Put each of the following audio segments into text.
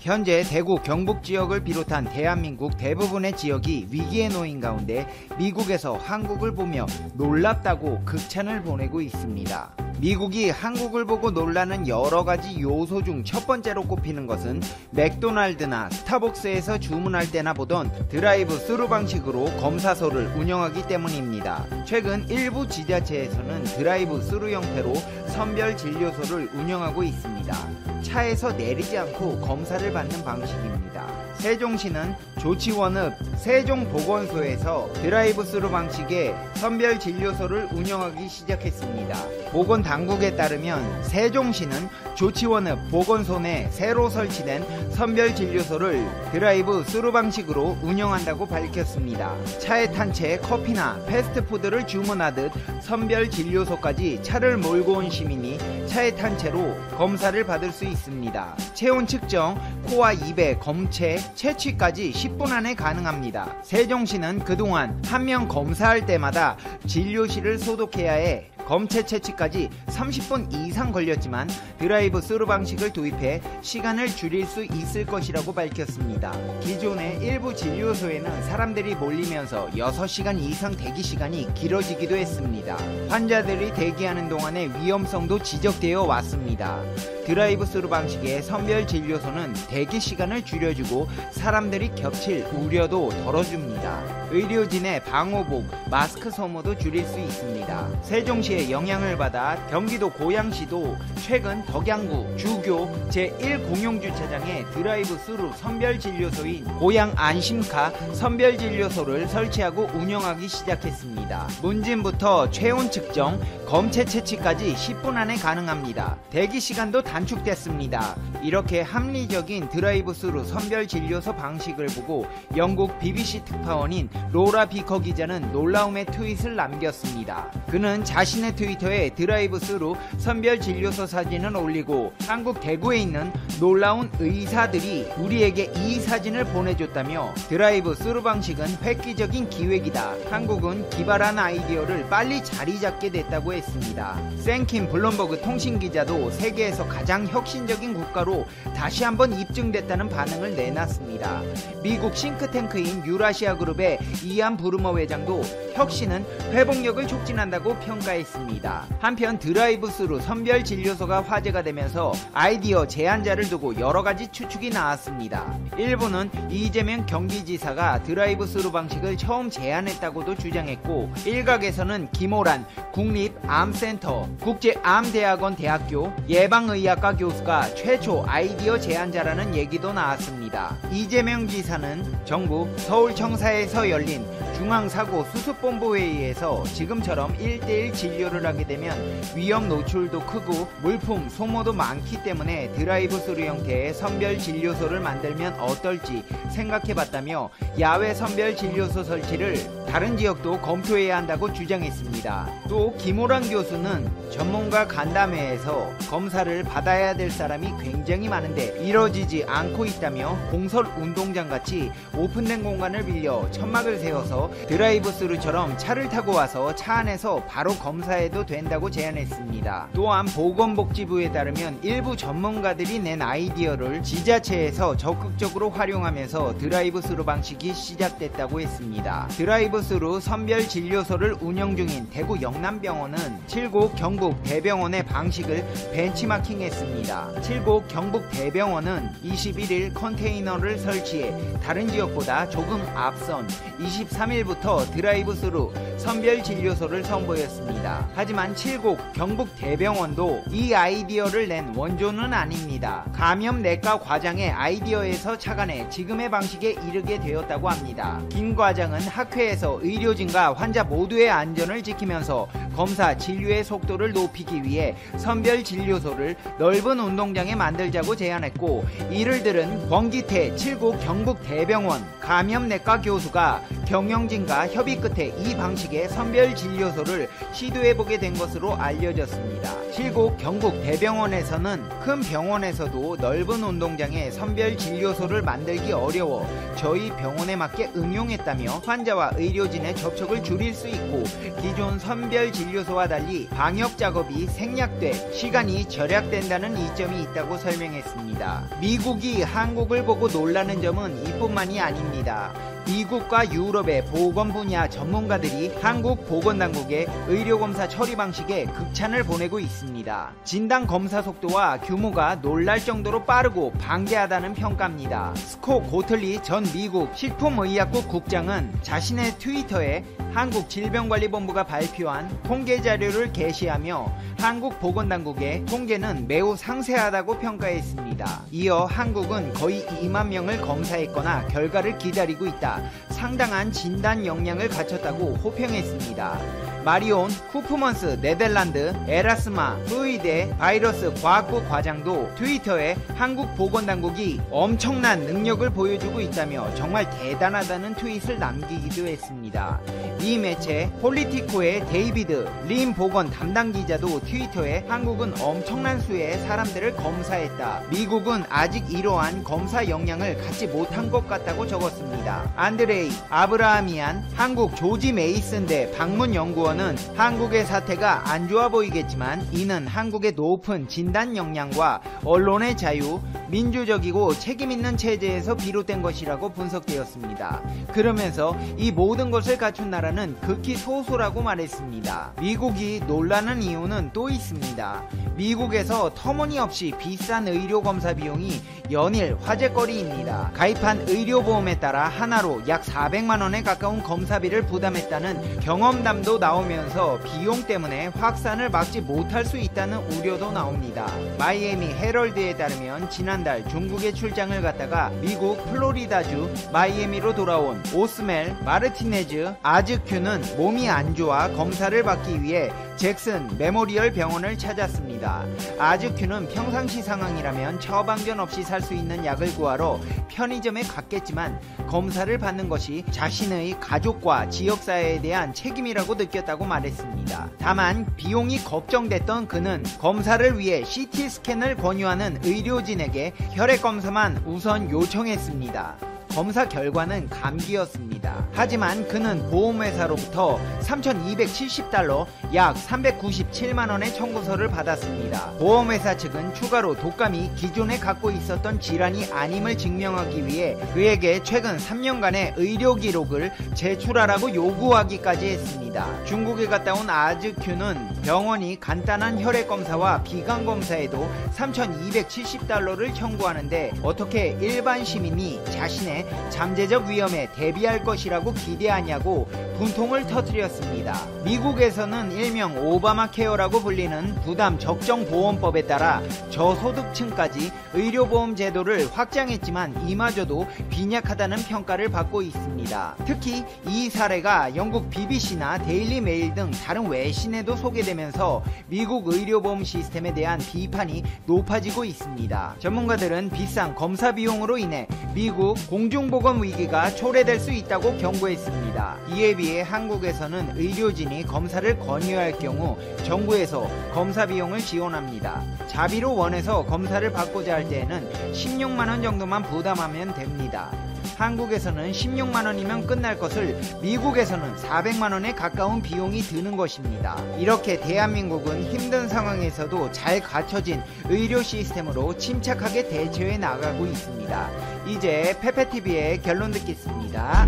현재 대구 경북 지역을 비롯한 대한민국 대부분의 지역이 위기에 놓인 가운데 미국에서 한국을 보며 놀랍다고 극찬을 보내고 있습니다. 미국이 한국을 보고 놀라는 여러가지 요소 중 첫 번째로 꼽히는 것은 맥도날드나 스타벅스에서 주문할 때나 보던 드라이브 스루 방식으로 검사소를 운영하기 때문입니다. 최근 일부 지자체에서는 드라이브 스루 형태로 선별 진료소를 운영하고 있습니다. 차에서 내리지 않고 검사를 받는 방식입니다. 세종시는 조치원읍 세종보건소에서 드라이브 스루 방식의 선별 진료소를 운영하기 시작했습니다. 보건당국에 따르면 세종시는 조치원읍 보건소 내 새로 설치된 선별 진료소를 드라이브 스루 방식으로 운영한다고 밝혔습니다. 차에 탄 채 커피나 패스트푸드를 주문하듯 선별 진료소까지 차를 몰고 온 시민이 차에 탄 채로 검사를 받을 수 있습니다. 체온 측정, 코와 입의 검체, 채취까지 10분 안에 가능합니다. 세종시는 그동안 한 명 검사할 때마다 진료실을 소독해야 해 검체 채취까지 30분 이상 걸렸지만 드라이브 스루 방식을 도입해 시간을 줄일 수 있을 것이라고 밝혔습니다. 기존의 일부 진료소에는 사람들이 몰리면서 6시간 이상 대기 시간이 길어지기도 했습니다. 환자들이 대기하는 동안의 위험성도 지적되어 왔습니다. 드라이브 스루 방식의 선별 진료소는 대기 시간을 줄여주고 사람들이 겹칠 우려도 덜어줍니다. 의료진의 방호복, 마스크 소모도 줄일 수 있습니다. 세종시의 영향을 받아 경기도 고양시도 최근 덕양구 주교 제1공용주차장에 드라이브 스루 선별 진료소인 고양 안심카 선별 진료소를 설치하고 운영하기 시작했습니다. 문진부터 체온 측정, 검체 채취까지 10분 안에 가능합니다. 대기 시간도 단축됐습니다. 이렇게 합리적인 드라이브 스루 선별 진료소 방식을 보고 영국 BBC 특파원인 로라 비커 기자는 놀라움의 트윗을 남겼습니다. 그는 자신의 트위터에 드라이브 스루 선별 진료소 사진을 올리고 한국 대구에 있는 놀라운 의사들이 우리에게 이 사진을 보내줬다며 드라이브 스루 방식은 획기적인 기획이다. 한국은 기발한 아이디어를 빨리 자리 잡게 됐다고 했습니다. 샌킴 블룸버그 통신기자도 세계에서 가장 혁신적인 국가로 다시 한번 입증됐다는 반응을 내놨습니다. 미국 싱크탱크인 유라시아 그룹의 이안 브루머 회장도 혁신은 회복력을 촉진한다고 평가했습니다. 한편 드라이브 스루 선별 진료소가 화제가 되면서 아이디어 제안자를 두고 여러가지 추측이 나왔습니다. 일부는 이재명 경기지사가 드라이브 스루 방식을 처음 제안했다고도 주장했고, 일각에서는 김오란 국립암센터 국제암대학원 대학교 예방의학과 교수가 최초 아이디어 제안자라는 얘기도 나왔습니다. 이재명 지사는 정부 서울청사에서 열린 중앙사고수습본부회의에서 지금처럼 1:1 진료를 하게 되면 위험 노출도 크고 물품 소모도 많기 때문에 드라이브 스루 형태의 선별 진료소를 만들면 어떨지 생각해봤다며 야외 선별 진료소 설치를 다른 지역도 검토해야 한다고 주장했습니다. 또 김오란 교수는 전문가 간담회에서 검사를 받아야 될 사람이 굉장히 많은데 이뤄지지 않고 있다며 공설 운동장같이 오픈된 공간을 빌려 천막을 세워서 드라이브 스루처럼 차를 타고 와서 차 안에서 바로 검사해도 된다고 제안했습니다. 또한 보건복지부에 따르면 일부 전문가들이 낸 아이디어를 지자체에서 적극적으로 활용하면서 드라이브 스루 방식이 시작됐다고 했습니다. 드라이브 스루 선별 진료소를 운영 중인 대구 영남병원은 칠곡 경북 대병원의 방식을 벤치마킹했습니다. 칠곡 경북 대병원은 21일 컨테이너를 설치해 다른 지역보다 조금 앞선 23일부터 드라이브 스루 선별 진료소를 선보였습니다. 하지만 칠곡 경북 대병원도 이 아이디어를 낸 원조는 아닙니다. 감염내과 과장의 아이디어에서 착안해 지금의 방식에 이르게 되었다고 합니다. 김 과장은 학회에서 의료진과 환자 모두의 안전을 지키면서 검사 진료의 속도를 높이기 위해 선별 진료소를 넓은 운동장에 만들자고 제안했고, 이를 들은 권기태 칠곡 경북 대병원 감염내과 교수가 경영진과 협의 끝에 이 방식의 선별 진료소를 시도해보게 된 것으로 알려졌습니다. 칠곡 경북 대병원에서는 큰 병원에서도 넓은 운동장에 선별 진료소를 만들기 어려워 저희 병원에 맞게 응용했다며 환자와 의료진의 접촉을 줄일 수 있고 기존 선별 진료소를 진료소와 달리 방역 작업이 생략돼 시간이 절약된다는 이점이 있다고 설명했습니다. 미국이 한국을 보고 놀라는 점은 이뿐만이 아닙니다. 미국과 유럽의 보건 분야 전문가들이 한국 보건당국의 의료검사 처리 방식에 극찬을 보내고 있습니다. 진단 검사 속도와 규모가 놀랄 정도로 빠르고 방대하다는 평가입니다. 스콧 고틀리 전 미국 식품의약국 국장은 자신의 트위터에 한국질병관리본부가 발표한 통계 자료를 게시하며 한국 보건당국의 통계는 매우 상세하다고 평가했습니다. 이어 한국은 거의 2만 명을 검사했거나 결과를 기다리고 있다. 상당한 진단 역량을 갖췄다고 호평했습니다. 마리온 쿠프먼스 네덜란드 에라스마 의대 바이러스 과학부 과장도 트위터에 한국 보건당국이 엄청난 능력을 보여주고 있다며 정말 대단하다는 트윗을 남기기도 했습니다. 이 매체 폴리티코의 데이비드 림 보건 담당 기자도 트위터에 한국은 엄청난 수의 사람들을 검사했다. 미국은 아직 이러한 검사 역량을 갖지 못한 것 같다고 적었습니다. 안드레이 아브라하미안 한국 조지 메이슨대 방문연구원은 한국의 사태가 안 좋아 보이겠지만 이는 한국의 높은 진단 역량과 언론의 자유, 민주적이고 책임있는 체제에서 비롯된 것이라고 분석되었습니다. 그러면서 이 모든 것을 갖춘 나라는 극히 소수라고 말했습니다. 미국이 놀라는 이유는 또 있습니다. 미국에서 터무니없이 비싼 의료검사 비용이 연일 화제거리입니다. 가입한 의료보험에 따라 하나로 약 400만원에 가까운 검사비를 부담했다는 경험담도 나오면서 비용 때문에 확산을 막지 못할 수 있다는 우려도 나옵니다. 마이애미 헤럴드에 따르면 지난달 중국에 출장을 갔다가 미국 플로리다주 마이애미로 돌아온 오스멜 마르티네즈 아즈큐는 몸이 안 좋아 검사를 받기 위해 잭슨 메모리얼 병원을 찾았습니다. 아즈큐는 평상시 상황이라면 처방전 없이 살 수 있는 약을 구하러 편의점에 갔겠지만 검사를 받는 것이 자신의 가족과 지역사회에 대한 책임이라고 느꼈다고 말했습니다. 다만 비용이 걱정됐던 그는 검사를 위해 CT 스캔을 권유하는 의료진에게 혈액검사만 우선 요청했습니다. 검사 결과는 감기였습니다. 하지만 그는 보험회사로부터 3,270달러 약 397만원의 청구서를 받았습니다. 보험회사 측은 추가로 독감이 기존에 갖고 있었던 질환이 아님을 증명하기 위해 그에게 최근 3년간의 의료 기록을 제출하라고 요구하기까지 했습니다. 중국에 갔다 온 아즈큐는 병원이 간단한 혈액검사와 비강검사에도 3,270달러를 청구하는데 어떻게 일반 시민이 자신의 잠재적 위험에 대비할 것이라고 기대하냐고 분통을 터뜨렸습니다. 미국에서는 일명 오바마 케어라고 불리는 부담 적정 보험법에 따라 저소득층까지 의료보험 제도를 확장했지만 이마저도 빈약하다는 평가를 받고 있습니다. 특히 이 사례가 영국 BBC나 데일리 메일 등 다른 외신에도 소개되면서 미국 의료보험 시스템에 대한 비판이 높아지고 있습니다. 전문가들은 비싼 검사 비용으로 인해 미국 공중보건 위기가 초래될 수 있다고 경고했습니다. 이에 비해 한국에서는 의료진이 검사를 권유할 경우 정부에서 검사 비용을 지원합니다. 자비로 원해서 검사를 받고자 할 때에는 16만원 정도만 부담하면 됩니다. 한국에서는 16만원이면 끝날 것을 미국에서는 400만원에 가까운 비용이 드는 것입니다. 이렇게 대한민국은 힘든 상황에서도 잘 갖춰진 의료 시스템으로 침착하게 대처해 나가고 있습니다. 이제 페페TV의 결론 듣겠습니다.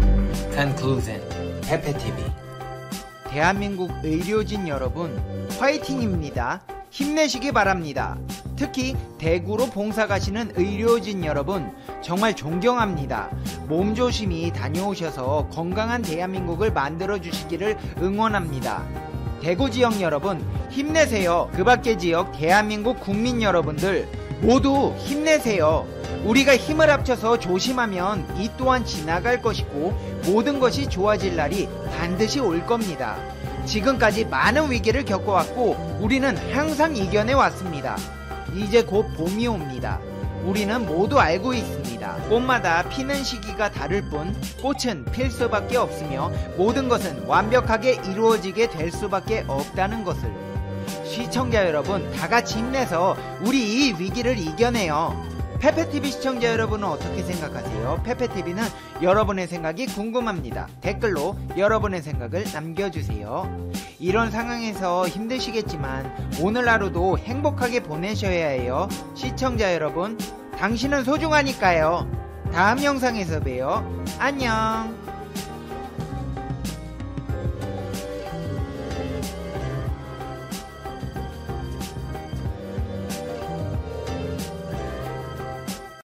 Conclusion. 페페TV. 대한민국 의료진 여러분, 화이팅입니다. 힘내시기 바랍니다. 특히 대구로 봉사 가시는 의료진 여러분, 정말 존경합니다. 몸조심히 다녀오셔서 건강한 대한민국을 만들어 주시기를 응원합니다. 대구 지역 여러분, 힘내세요. 그 밖의 지역 대한민국 국민 여러분들 모두 힘내세요. 우리가 힘을 합쳐서 조심하면 이 또한 지나갈 것이고 모든 것이 좋아질 날이 반드시 올 겁니다. 지금까지 많은 위기를 겪어왔고 우리는 항상 이겨내 왔습니다. 이제 곧 봄이 옵니다. 우리는 모두 알고 있습니다. 꽃마다 피는 시기가 다를 뿐 꽃은 필 수밖에 없으며 모든 것은 완벽하게 이루어지게 될 수밖에 없다는 것을. 시청자 여러분, 다같이 힘내서 우리 이 위기를 이겨내요. 페페TV 시청자 여러분은 어떻게 생각하세요? 페페TV는 여러분의 생각이 궁금합니다. 댓글로 여러분의 생각을 남겨주세요. 이런 상황에서 힘드시겠지만 오늘 하루도 행복하게 보내셔야 해요. 시청자 여러분, 당신은 소중하니까요. 다음 영상에서 봬요. 안녕.